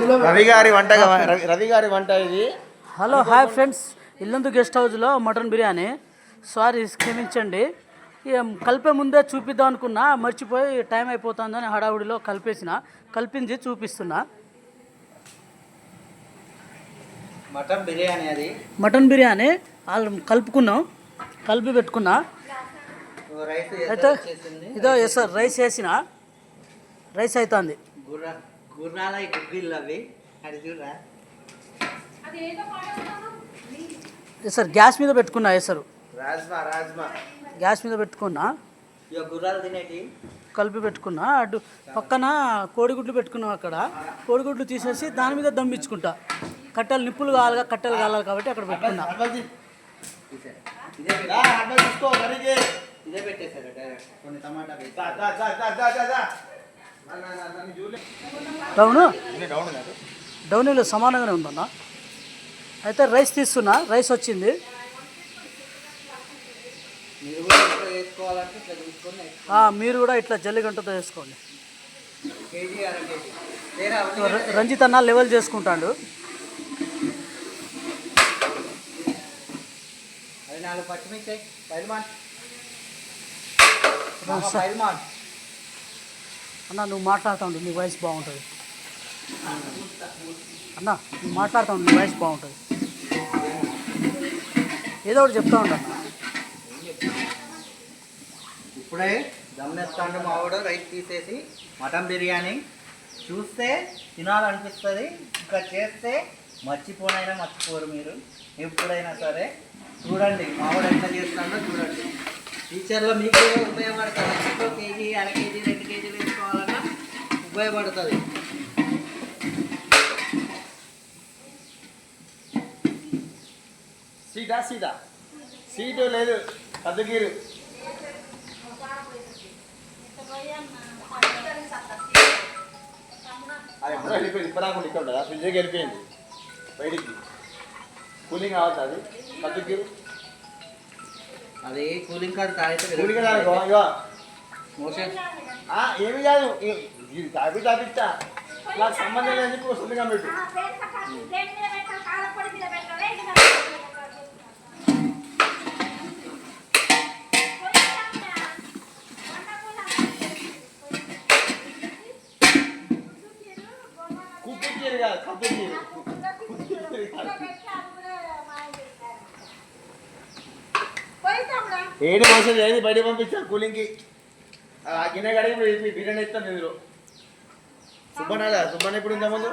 రవి గారి వంట ఇది. Hello hi friends, Yellandu guest హౌస్లో మటన్ బిర్యానీ. సారీ, క్షమించండి. కలిపే ముందే చూపిద్దాం అనుకున్నా, మర్చిపోయి టైం అయిపోతుందని హడావుడిలో కలిపింది చూపిస్తున్నా. మటన్ బిర్యానీ వాళ్ళు కలిపి పెట్టుకున్నా. అయితే ఇదో సార్ రైస్ వేసిన, రైస్ అవుతుంది. సార్ గ్యాస్ మీద పెట్టుకున్నా, వేసారు గ్యాస్ మీద పెట్టుకున్నా, కలిపి పెట్టుకున్నా. అటు పక్కన కోడిగుడ్లు పెట్టుకున్నాం. అక్కడ కోడిగుడ్లు తీసేసి దాని మీద దమ్మించుకుంటా. కట్టెలు నిప్పులు కావాలి, కట్టెలు కావాలి కాబట్టి అక్కడ పెట్టుకున్నా. డౌన్లో సమానంగానే ఉందన్న. అయితే రైస్ తీస్తున్నా, రైస్ వచ్చింది. మీరు కూడా ఇట్లా జల్లిగంటతో వేసుకోండి. రంజిత్ అన్న లెవెల్ చేసుకుంటాడు. అన్న నువ్వు మాట్లాడుతావు, నీ వాయిస్ బాగుంటుంది. అన్న నువ్వు మాట్లాడుతావు, నీ వాయిస్ బాగుంటుంది. ఏదో ఒకటి చెప్తా ఉంటా. ఇప్పుడే గమనిస్తాండు మావాడు రైస్ తీసేసి మటన్ బిర్యానీ చూస్తే తినాలనిపిస్తుంది. ఇంకా చేస్తే మర్చిపోరు మీరు ఎప్పుడైనా సరే. చూడండి మావాడు ఎట్లా చేస్తాడో చూడండి. ఫ్యూచర్లో మీకు ఉపయోగపడుతుంది. ఒక కేజీ, అర కేజీ, 2 కేజీలు వేసుకోవాలన్నా ఉపయోగపడుతుంది. సీటు లేదు, పద్దగీరు. అది ఎప్పుడో వెళ్ళిపోయింది. ఇప్పుడు రాకుండా ఇక్కడ ఉండదా? ఫ్రిడ్జ్కి వెళ్ళిపోయింది బయటికి. కూలింగ్ కావచ్చు అది పద్దగీరు. అది కూలింగ్ కార్డు తాగితే ఏమి కాదు, తాపిస్తా. నాకు సంబంధం లేదని చెప్పి వస్తుంది కాబట్టి. ఏడు మోసం ఏది బయట పంపించాను కూలింగ్కి. ఆ గిన్నె కడిగి బిర్యానీ ఇస్తాను. ఇందులో సుబ్బన్న ఇప్పుడు ఇంత ముందు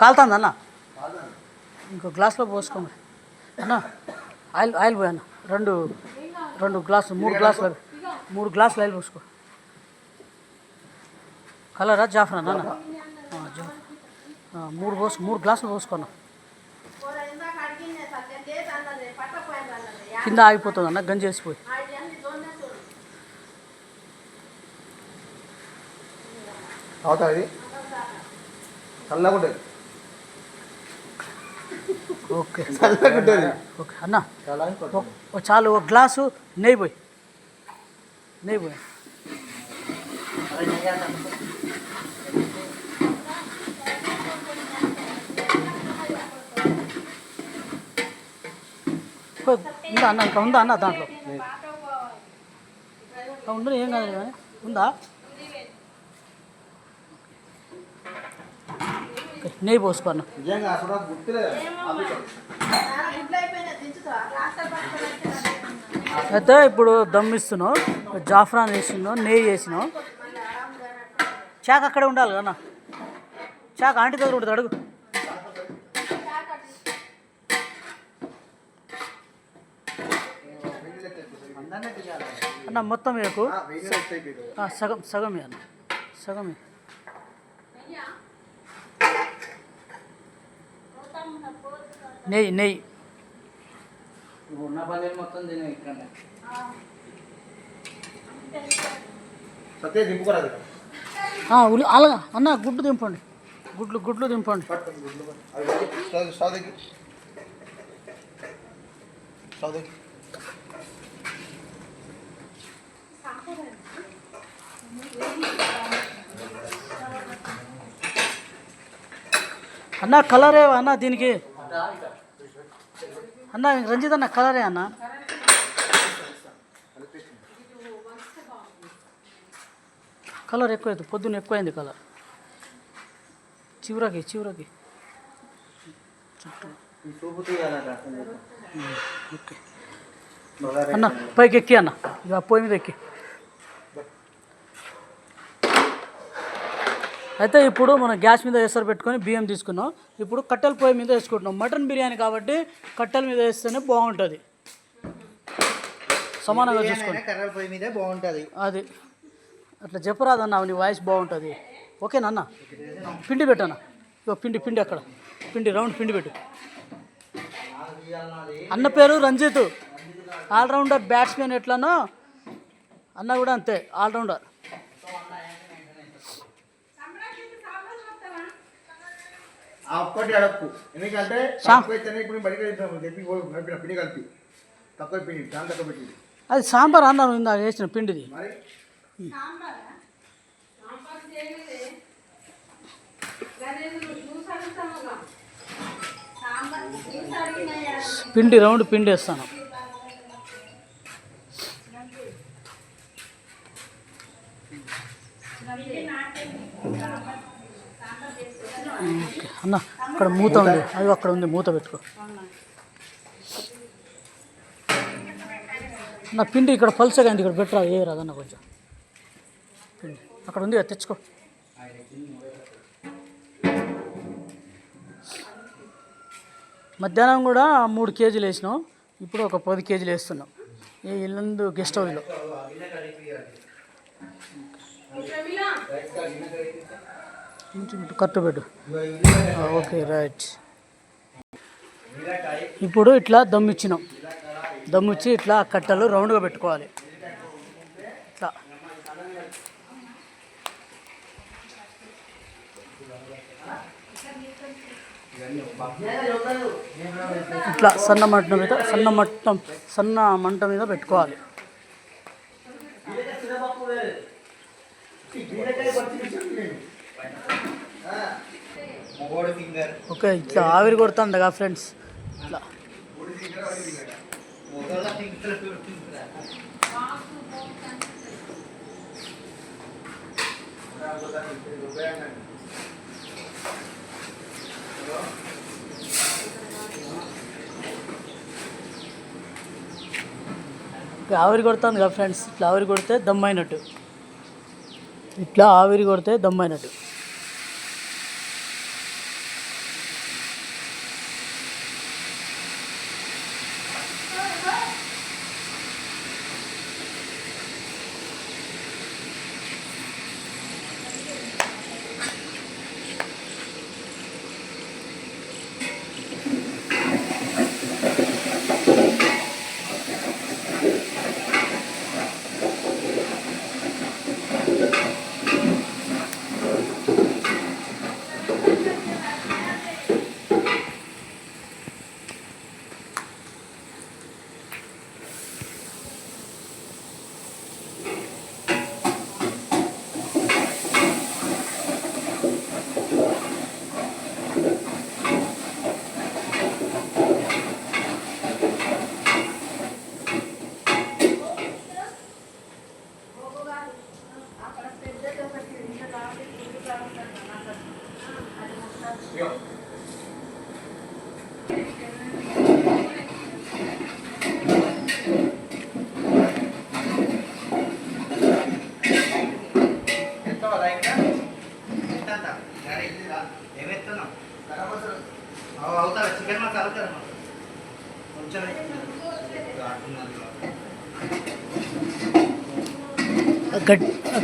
కాలుతుంది అన్న. ఇంకో గ్లాస్లో పోసుకోండి అన్న. ఆయిల్ పోయి అన్న. రెండు గ్లాసులు, 3 గ్లాసులు ఆయిల్ పోసుకో. కలరా జాఫ్రా అన్న? 3 గ్లాసులు పోసుకున్నా. కింద ఆగిపోతుంది అన్న, గంజేసిపోయి. అవుతుంది చల్లగుంటుంది. ఓకే ఓకే అన్న. చాలు, 1 గ్లాసు నెయ్యి పోయి. ఉందా అన్న? ఇంకా ఉందా అన్న దాంట్లో? ఉండదు, ఏం కాదు కానీ. ఉందా? నెయ్యి పోసుకో అన్న. అయితే ఇప్పుడు దమ్మిస్తున్నావు, జాఫ్రాన్ వేసినావు, నెయ్యి వేసినావు. చాక్ అక్కడే ఉండాలి కన్నా. చాక్ ఆంటీ దగ్గర ఉంటుంది, అడుగు. అన్న మొత్తం వేయకు, సగం అన్న, సగం. నెయ్యి ఉన్న పల్లెలు మొత్తం తినే ఇక్కడ. అలాగా అన్న. గుడ్లు దింపండి, గుడ్లు దింపండి. అన్న కలరే అన్న దీనికి అన్న రంజిత్ అన్న కలరే అన్న. కలర్ ఎక్కువైంది, పొద్దున్న ఎక్కువైంది కలర్. చివరికి చుట్టూ ఓకే అన్న. పైకి ఎక్కి అన్న, ఇక పొయ్యి మీద ఎక్కి. అయితే ఇప్పుడు మనం గ్యాస్ మీద ఎసరు పెట్టుకొని బియ్యం తీసుకున్నాం. ఇప్పుడు కట్టెల పొయ్యి మీద వేసుకుంటున్నాం. మటన్ బిర్యానీ కాబట్టి కట్టెల మీద వేస్తేనే బాగుంటుంది. సమానంగా చూసుకోండి. కర్రల పొయ్యి మీదే బాగుంటుంది. అది అట్లా చెప్పరాదన్న, నీ వాయిస్ బాగుంటుంది. ఓకేనా అన్న? పిండి పెట్టానా? ఇగో పిండి అక్కడ పిండి రౌండ్ పిండి పెట్టు. అన్న పేరు రంజిత్, ఆల్రౌండర్ బ్యాట్స్మెన్. ఎట్లానో అన్న కూడా అంతే, ఆల్రౌండర్. ఒక్కటి అడక్కు, ఎందుకంటే ఇప్పుడు బడికి చెప్పి పిండి కలిపి తక్కువ పిండి చాలా తక్కువ పెట్టింది. అది సాంబార్ అన్నారు ఇందాక వేసిన పిండిది. మరి పిండి రౌండ్ పిండి వేస్తాను. అన్న అక్కడ మూత ఉంది, అది అక్కడ ఉంది, మూత పెట్టుకో. నా పిండి ఇక్కడ పల్సగా అయింది, ఇక్కడ పెట్టరా ఏ రాదన్న కొంచెం పిండి అక్కడ ఉంది, అది తెచ్చుకో. మధ్యాహ్నం కూడా 3 కేజీలు వేసినాం, ఇప్పుడు ఒక 10 కేజీలు వేస్తున్నాం. ఈ ఇల్లందు గెస్ట్ హౌస్లో. కట్టు పెట్టు. Okay right. ఇప్పుడు ఇట్లా దమ్ ఇచ్చినాం. దమ్ ఇచ్చి ఇట్లా కట్టెలు రౌండ్గా పెట్టుకోవాలి. ఇట్లా ఇట్లా సన్న మంట మీద పెట్టుకోవాలి. ఓకే ఇట్లా ఆవిరి కొడుతుండగా ఫ్రెండ్స్. ఇట్లా ఆవిరి కొడుతుంది కదా ఫ్రెండ్స్. ఇట్లా ఆవిరి కొడితే దమ్ అయినట్టు. ఇట్లా ఆవిరి కొడితే దమ్ అయినట్టు.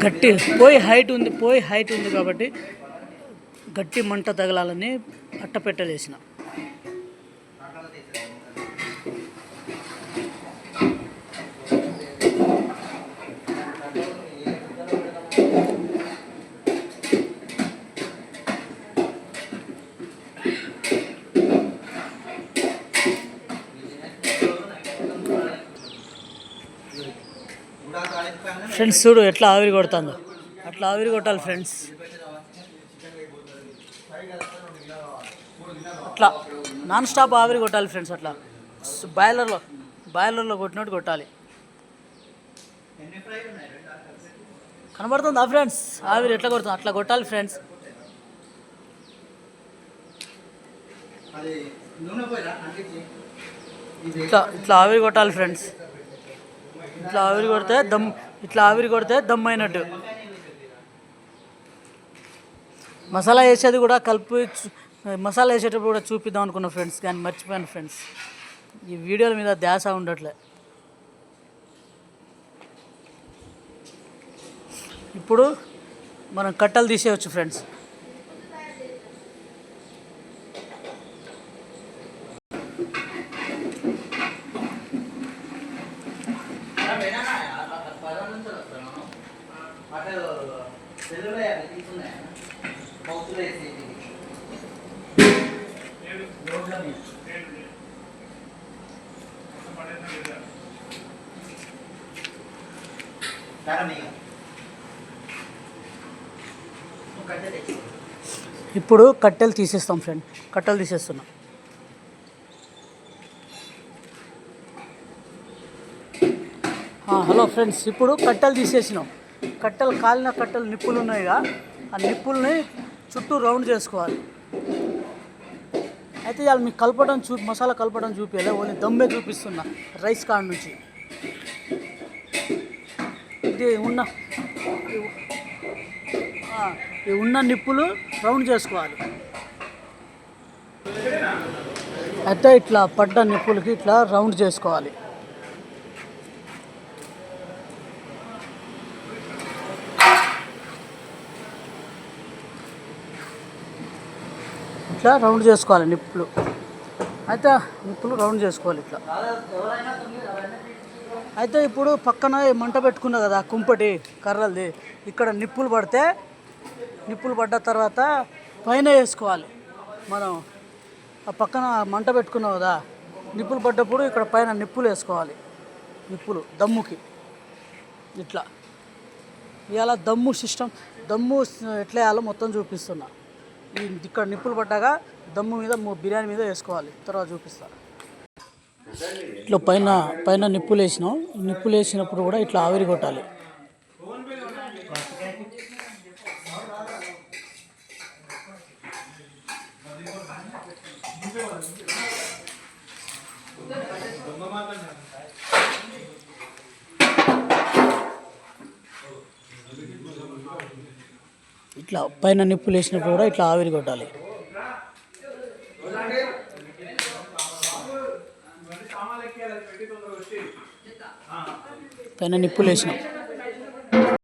గట్టి పోయి హైట్ ఉంది కాబట్టి గట్టి మంట తగలాలని అట్టపెట్టలేసిన. ఫ్రెండ్స్ చూడు ఎట్లా ఆవిరి కొడుతుందో, అట్లా ఆవిరి కొట్టాలి ఫ్రెండ్స్. ఇట్లా నాన్ స్టాప్ ఆవిరి కొట్టాలి ఫ్రెండ్స్. అట్లా బాయిలర్లో కొట్టినట్టు కొట్టాలి. కనబడుతుందా ఫ్రెండ్స్ ఆవిరి ఎట్లా కొడుతుంది? అట్లా కొట్టాలి ఫ్రెండ్స్. అది నూనె పోయినా అంటించి ఇట్లా ఆవిరి కొట్టాలి ఫ్రెండ్స్. ఇట్లా ఆవిరి కొడితే దమ్ అయినట్టు. మసాలా వేసేది కూడా మసాలా వేసేటప్పుడు కూడా చూపిద్దాం అనుకున్నా ఫ్రెండ్స్, కానీ మర్చిపోయాను ఫ్రెండ్స్. ఈ వీడియోల మీద ధ్యాస ఉండట్లే. ఇప్పుడు మనం కట్టలు తీసేయచ్చు ఫ్రెండ్స్. ఇప్పుడు కట్టెలు తీసేస్తాం ఫ్రెండ్. కట్టెలు తీసేస్తున్నాం. హలో ఫ్రెండ్స్, ఇప్పుడు కట్టెలు తీసేసినాం. కాలిన కట్టెలు నిప్పులు ఉన్నాయిగా, ఆ నిప్పుల్ని చుట్టూ రౌండ్ చేసుకోవాలి. అయితే ఇవాళ మీకు మసాలా కలపడం చూపించాలి, ఓన్లీ దమ్మే చూపిస్తున్నా రైస్ కాడ నుంచి. ఇది ఉన్న నిప్పులు రౌండ్ చేసుకోవాలి. అయితే ఇట్లా పడ్డ నిప్పులకి ఇట్లా రౌండ్ చేసుకోవాలి. ఇట్లా రౌండ్ చేసుకోవాలి నిప్పులు. అయితే నిప్పులు రౌండ్ చేసుకోవాలి ఇట్లా. అయితే ఇప్పుడు పక్కన మంట పెట్టుకున్నా కదా కుంపటి కర్రలది, ఇక్కడ నిప్పులు పడ్డ తర్వాత పైన వేసుకోవాలి. మనం ఆ పక్కన మంట పెట్టుకున్నాం కదా, నిప్పులు పడ్డప్పుడు ఇక్కడ పైన నిప్పులు వేసుకోవాలి. నిప్పులు దమ్ముకి ఇట్లా ఇవాళ దమ్ము ఎట్లా వేయాలో మొత్తం చూపిస్తున్నా. ఇక్కడ నిప్పులు పడ్డాక దమ్ము మీద బిర్యానీ మీద వేసుకోవాలి, తర్వాత చూపిస్తా. ఇట్లా పైన నిప్పులు వేసినాం. నిప్పులు వేసినప్పుడు కూడా ఇట్లా ఆవిరి కొట్టాలి. ఇట్లా పైన నిప్పులు వేసినప్పుడు కూడా ఇట్లా ఆవిరి కొట్టాలి. పైన నిప్పులు వేసినాం.